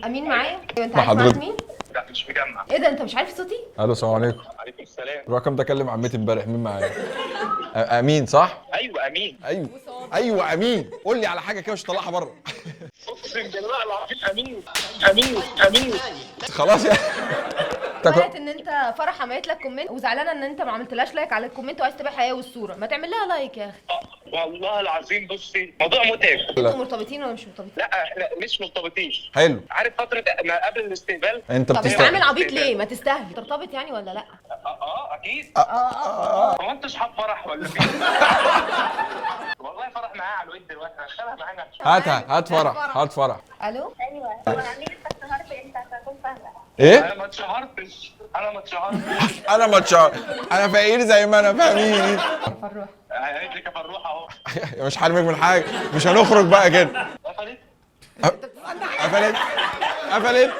امين معايا؟ ايوه انت مع عارف معاك حضرتك. مين؟ لا مش مجمع. ايه ده انت مش عارف صوتي؟ الو السلام عليكم. عليكم السلام. الرقم ده كلم عمتي امبارح، مين معايا؟ امين صح؟ ايوه امين. ايوه ايوه امين، قول لي على حاجه كده مش طلعها بره. اقسم بالله العظيم امين. امين امين. خلاص يا سمعت ان انت فرح عملت لك كومنت وزعلانه ان انت ما عملتلهاش لايك على الكومنت وعايز تبيع حياه والصوره، ما تعمل لها لايك يا اخي. والله العظيم بصي موضوع متعب. انتوا مرتبطين ولا مش مرتبطين؟ لا احنا مش مرتبطين. حلو. عارف فتره ما قبل الاستقبال. انت طب بتستقبل. بتتعامل عبيط ليه؟ ما تستاهل ترتبط يعني ولا لا؟ اكيد. اه هو انت اصحاب فرح ولا ايه؟ والله فرح معاه على الود دلوقتي هشتغلها معانا. هات فرح، هات فرح. الو ايوه هو عاملين انت اشتهرت امتى عشان اكون فاهمه؟ ايه؟ انا ما اتشهرتش. انا ما اتشهر، انا فقير زي ما انا، فاهمين؟ فروح قالت لك يا فروح اهو. مش حارمك من حاجه، مش هنخرج بقى كده. قفلت. قفلت قفلت.